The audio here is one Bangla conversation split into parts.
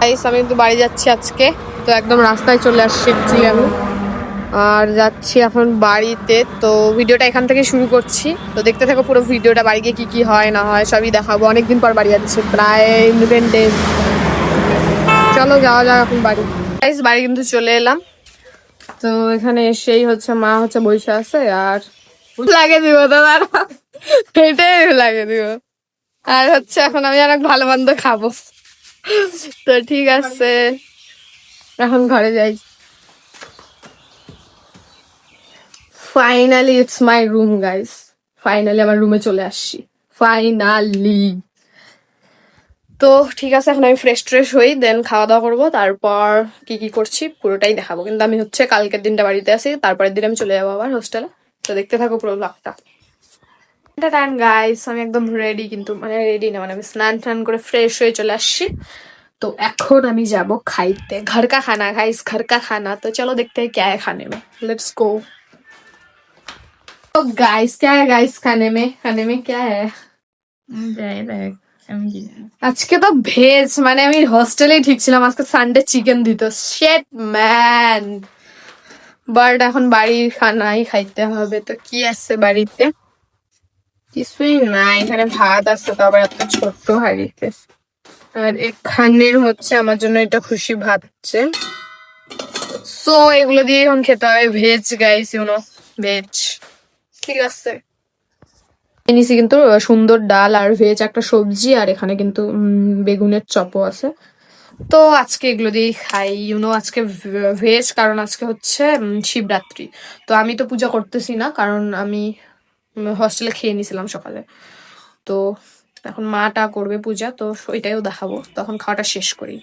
গাইস আমি কিন্তু বাড়ি যাচ্ছি আজকে, তো একদম রাস্তায় চলে আসছি আমি, আর যাচ্ছি এখন বাড়িতে। তো ভিডিওটা এখান থেকে শুরু করছি, তো দেখতে থাকো পুরো ভিডিওটা। বাড়ি গিয়ে কি হয় না হয় সবই দেখাবো। অনেকদিন পর বাড়ি যাচ্ছি, প্রায় 11 days। চলো যাওয়া যাক এখন বাড়ি। গাইস বাড়ি কিন্তু চলে এলাম। তো এখানে এসেই হচ্ছে মা হচ্ছে বসে আছে, আর লাগে দিব তোমার এটাই লাগে দিব। আর হচ্ছে এখন আমি অনেক ভালো মন্দ খাবো। তো ঠিক আছে, এখন ঘরে যাই। Finally it's my room guys. Finally আমার রুমে চলে আসছি, ফাইনালি। তো ঠিক আছে, এখন আমি ফ্রেশ হই, দেন খাওয়া দাওয়া করবো। তারপর কি কি করছি পুরোটাই দেখাবো। কিন্তু আমি হচ্ছে কালকের দিনটা বাড়িতে আছি, তারপরের দিন আমি চলে যাবো আবার হোস্টেলে। তো দেখতে থাকো পুরো ব্লগটা। গাইস আমি একদম রেডি, কিন্তু মানে রেডি না, মানে আমি স্নান টান করে ফ্রেশ হয়ে চলে আসছি। तो এখন আমি যাব খাইতে। घर का खाना गाइस, घर का खाना। तो चलो देखते हैं क्या है खाने में, लेट्स गो। तो गाइस क्या है गाइस खाने में क्या है? আজকে তো ভেজ, মানে আমি হোস্টেলেই ঠিক ছিলাম, আজকে সানডে চিকেন দিত। শেট ম্যান, বাট এখন বাড়ির খানাই খাইতে হবে। তো কি আছে বাড়িতে? কিছুই না, এখানে ভাত আছে, তো আবার এত ছোট্ট হাঁড়িতে। আর এখানের হচ্ছে আমার জন্য এটা খুশি ভাত হচ্ছে। সো এগুলো দিয়ে এখন খেতে হবে। Veg guys, you know veg. ঠিক আছে, নিছি কিন্তু সুন্দর ডাল আর ভেজ একটা সবজি, আর এখানে কিন্তু বেগুনের চপও আছে। তো আজকে এগুলো দিয়েই খাই, ইউনো। আজকে ভেজ, কারণ আজকে হচ্ছে শিবরাত্রি। তো আমি তো পূজা করতেছি না, কারণ আমি হস্টেলে খেয়ে নিয়েছিলাম সকালে। তো এখন মাটা করবে পূজা, তো ওইটাও দেখাবো। তখন খাওয়াটা শেষ করি।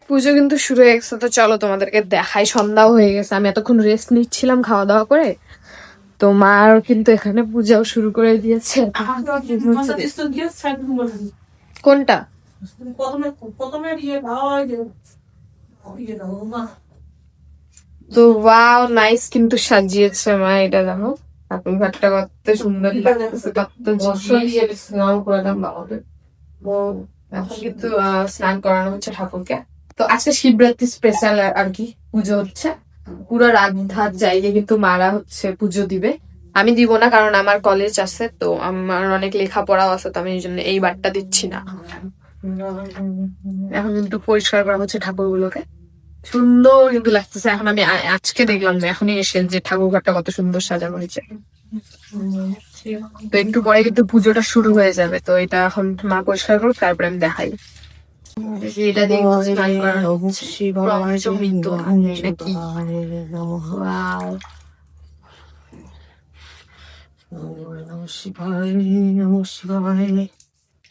পুজো কিন্তু শুরু হয়ে গেছে, তো চলো তোমাদেরকে দেখাই। সন্ধ্যাও হয়ে গেছে, আমি এতক্ষণ রেস্ট নিচ্ছিলাম খাওয়া দাওয়া করে। তো মার কিন্তু এখানে পূজাও শুরু করে দিয়েছে। কোনটা? তো ওয়াও নাইস কিন্তু সাজিয়েছে মা, এটা দেখো। ঠাকুর ঘরটা কত সুন্দর লাগতেছে, কত স্নান করালাম বাবাকে। এখন কিন্তু স্নান করানো হচ্ছে ঠাকুরকে। তো আজকে শিবরাত্রি স্পেশাল আর কি পুজো হচ্ছে। পুরো রাত ধাত জায়গা কিন্তু মারা হচ্ছে পুজো দিবে। আমি দিব না, কারণ আমার কলেজ আছে, তো আমার অনেক লেখাপড়াও আছে, তো আমি এই জন্য এই বারটা দিচ্ছি না। এখন কিন্তু পরিষ্কার করা হচ্ছে ঠাকুরগুলোকে। সুন্দর কিন্তু লাগতেছে। এখন আমি আজকে দেখলাম না, এখনই এসে যে ঠাকুর ঘরটা কত সুন্দর সাজানো হয়েছে। তো একটু পরে কিন্তু পুজোটা শুরু হয়ে যাবে। তো এটা এখন মা পরিষ্কার করুক, তারপরে আমি দেখাই। এটা দিয়ে স্নান করানো হচ্ছে। পঞ্চমৃত নাকি? Wow. শিবায় নমঃ শিবায়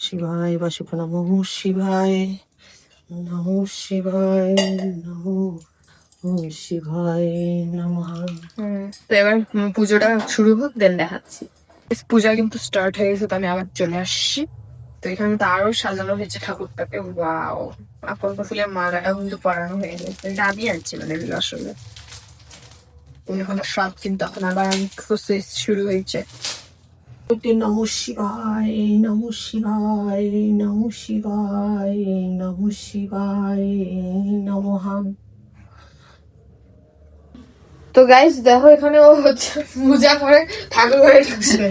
শিবায় বাসুক নমঃ শিবায় নমঃ শিবায় নমঃ শিবায় নমঃ। তো এবার পুজোটা শুরু হোক, দেন দেখাচ্ছি। পূজা কিন্তু স্টার্ট হয়ে গেছে, তো আমি আবার চলে আসছি। তো এখানে তো আরো সাজানো হয়েছে ঠাকুরটাকে। ওয়াও, আপন ফুলের মালাটাও কিন্তু পরানো হয়ে গেছে। দাবি আনছিল এগুলো আসলে। এখন সব কিন্তু এখন আবার প্রসেস শুরু হয়েছে। নমঃ শিবায় নমঃ শিবায় নমঃ শিবায় নমঃ শিবায় নমঃ। তো গাইস দেখো, এখানে ও হচ্ছে পূজা করে ঠাকুর ঘরে ঢুকছে।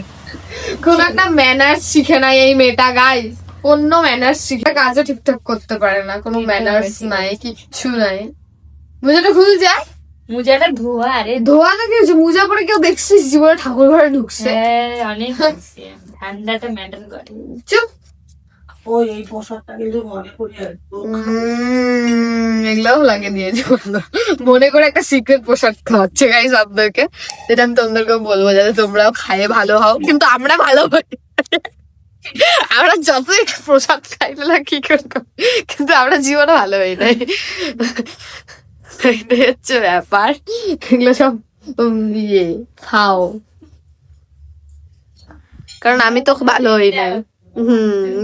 কোন একটা ম্যানার্স শিখে নাই এই মেয়েটা গাইস। অন্য ম্যানার্স শিখে কাজও ঠিকঠাক করতে পারে না, কোনো ম্যানার্স নাই, কিচ্ছু নাই। মোজাটা খুল যায়, মুজাটা ধোয়া রে। ধোয়া না কি হচ্ছে? মোজা পরে কেউ দেখছিস জীবনে ঠাকুর ঘরে ঢুকছে? অনেক ঠান্ডাটা ম্যাটার করে। চুপ। ওই এই পোশাকটা কিন্তু মনে করি এগুলাও লাগে দিয়েছে মনে করে একটা সিক্রেট পোশাক খাওয়াচ্ছে গাইস আপনাদেরকে, যেটা আমি তোমাদেরকেও বলবো, যাতে তোমরাও খায়ে ভালো হও। কিন্তু আমরা ভালো হই, আমরা যতই প্রসাদ খাইলে না কি করবো, কিন্তু আমরা জীবনে ভালো হই নাই। এটাই হচ্ছে ব্যাপার। এগুলো সব ইয়ে খাও, কারণ আমি তো ভালো হই না।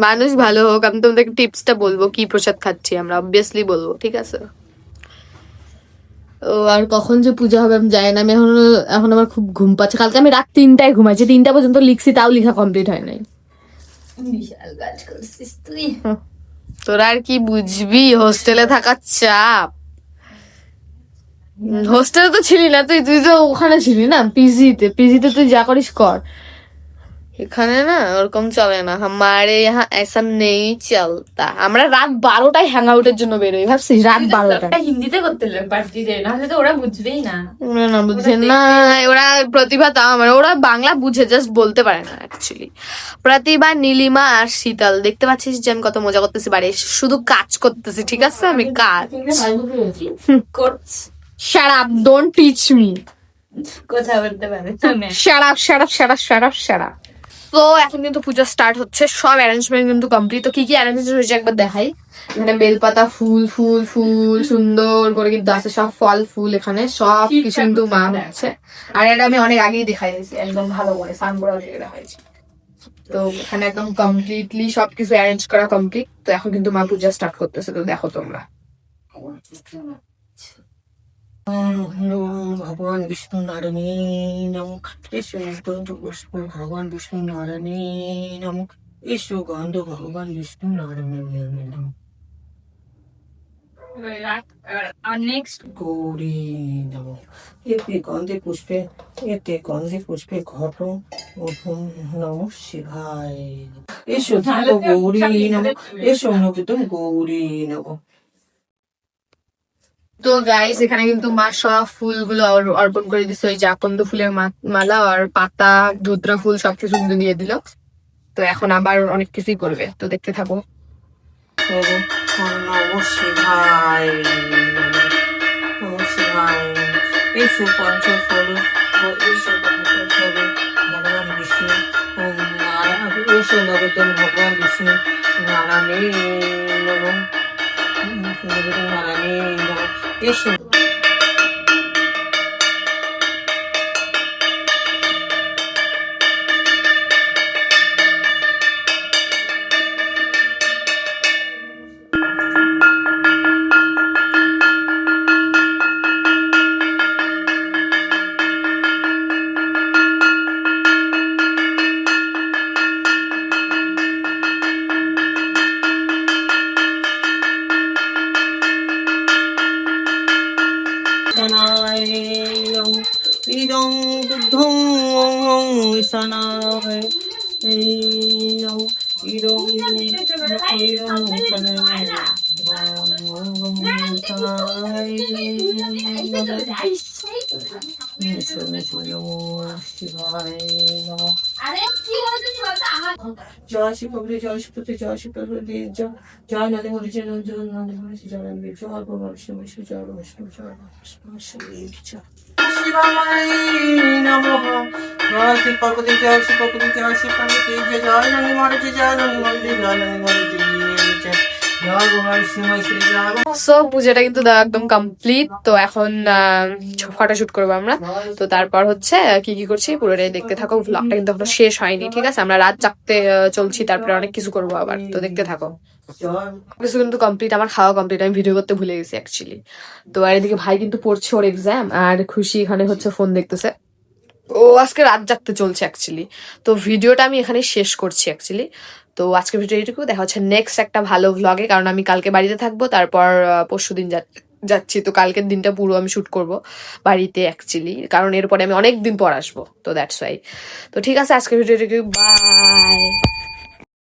মানুষ ভালো হোক, আমি তোমাদেরকে টিপসটা বলবো কি প্রসাদ খাচ্ছি আমরা, অবভিয়াসলি বলবো, ঠিক আছে? ও আর কখন যে পূজা হবে আমি জানি না। আমি এখন আমার খুব ঘুম পাচ্ছে। কালকে আমি রাত 3টায় ঘুমাইছি, 3টা পর্যন্ত লিখছি, তাও লিখা কমপ্লিট হয় নাই। বিশাল কাজ করছিস তুই। তোরা আর কি বুঝবি হোস্টেলে থাকার চাপ। হোস্টেলে তো ছিলি না তুই, তুই তো ওখানে ছিলি না পিজিতে, পিজিতে তুই যা করিস কর, এখানে না ওরকম চলে না। हमारे यहाँ ऐसा नहीं चलता। আমরা রাত 12টায় হ্যাং আউটের জন্য বেরোই, ভাবছিস রাত 12টায়। হিন্দিতে করতে পারতি রে, নাহলে তো ওরা বুঝবেই না। ওরা না বুঝছে না, ওরা প্রতিভা তাও আমার, ওরা বাংলা বুঝে জাস্ট বলতে পারে না অ্যাকচুয়ালি। প্রতিভা, নীলিমা আর শীতল, দেখতে পাচ্ছিস যে আমি কত মজা করতেছি, বাড়ি এসে শুধু কাজ করতেছি, ঠিক আছে আমি কাজ। Shut up, don't teach me. কথা বলতে পারে Shut up, shut up, shut up, shut up, shut up. তো এখন কিন্তু পূজা স্টার্ট হচ্ছে, সব অ্যারেঞ্জমেন্ট কিন্তু কমপ্লিট। তো কি কি অ্যারেঞ্জমেন্ট হয়েছে একবার দেখাই। এখানে বেলপাতা, ফুল ফুল ফুল সুন্দর করে কিন্তু আছে, সব ফল ফুল, এখানে সব কিছু কিন্তু মা হচ্ছে। আর এটা আমি অনেক আগেই দেখাই দিয়েছি একদম ভালো করে, সানবোরা এটা হয়েছে। তো এখানে একদম কমপ্লিটলি সবকিছু অ্যারেঞ্জ করা কমপ্লিট। তো এখন কিন্তু মা পূজা স্টার্ট করতেছে, তো দেখো তোমরা। ভগবান বিষ্ণু নারায়ণী নমঃ। এসো গন্ধ পুষ্প ভগবান বিষ্ণু নারায়ণী নমঃ। এসো গন্ধ ভগবান বিষ্ণু নারায়ণী নমঃ। নেক্সট গৌরী নমঃ। এতে গন্ধে পুষ্পে ঘট ওম নমঃ শিবায়। এসো ধূপ গৌরী নমঃ। এসো নবতম গৌরী নমঃ। তো গাইস এখানে কিন্তু মা সব ফুলগুলো অর্পণ করে দিচ্ছে, ওই আকন্দ ফুলের মালা আর পাতা, ধুত্রা ফুল সবকিছু কিন্তু দিয়ে দিল। তো এখন আবার অনেক কিছুই করবে, তো দেখতে থাকো। নমঃ শিবায় নমঃ শিবায়। এসো পঞ্চফল এসো পঞ্চফল ভগবান বিষ্ণু নারায়ণ। এসো নবতম ভগবান বিষ্ণু নারায়ণী নমঃ। নারায়ণী নমঃ। এসো ইদং বুদ্ধং ঈশানায় ইদং জয় শিবপ্রভু জয় শিবপতি জয় শিবপ্রভু জয় নদী মরিচে জয় নদী মরিচে জয় নদী জয় ভগবান বিষ্ণু জয় বিষ্ণু জয় বিষ্ণু শিবায় নমঃ। জয় শিব পার্বতী জয় শিব পার্বতী জয় শিব পার্বতী জয় নদী মরিচে জয় নদী মরিচে জয় নদী মরিচে জয় ভগবান বিষ্ণু জয়। সো পূজাটা কিন্তু একদম কমপ্লিট। তো এখন ফটোশুট করবো আমরা। তো তারপর হচ্ছে কি কি করছি পুরোটাই দেখতে থাকো। ব্লগটা কিন্তু এখনো শেষ হয়নি, ঠিক আছে? আমরা রাত জাগতে চলছি, তারপরে অনেক কিছু করবো আবার, তো দেখতে থাকো। কিছু কিন্তু কমপ্লিট, আমার খাওয়া কমপ্লিট, আমি ভিডিও করতে ভুলে গেছি অ্যাকচুয়ালি। তো আর এদিকে ভাই কিন্তু পড়ছে ওর এক্সাম, আর খুশি এখানে হচ্ছে ফোন দেখতেছে। ও আজকে রাত জাগতে চলছে অ্যাকচুয়ালি। তো ভিডিওটা আমি এখানে শেষ করছি অ্যাকচুয়ালি। তো আজকে ভিডিও এইটুকু, দেখা হচ্ছে নেক্সট একটা ভালো ভ্লগে, কারণ আমি কালকে বাড়িতে থাকবো, তারপর পরশুদিন যাচ্ছি। তো কালকের দিনটা পুরো আমি শুট করব বাড়িতে অ্যাকচুয়ালি, কারণ এরপরে আমি অনেক দিন পর আসবো, তো দ্যাটস ওয়াই। তো ঠিক আছে, আজকে ভিডিও এইটুকু, বাই।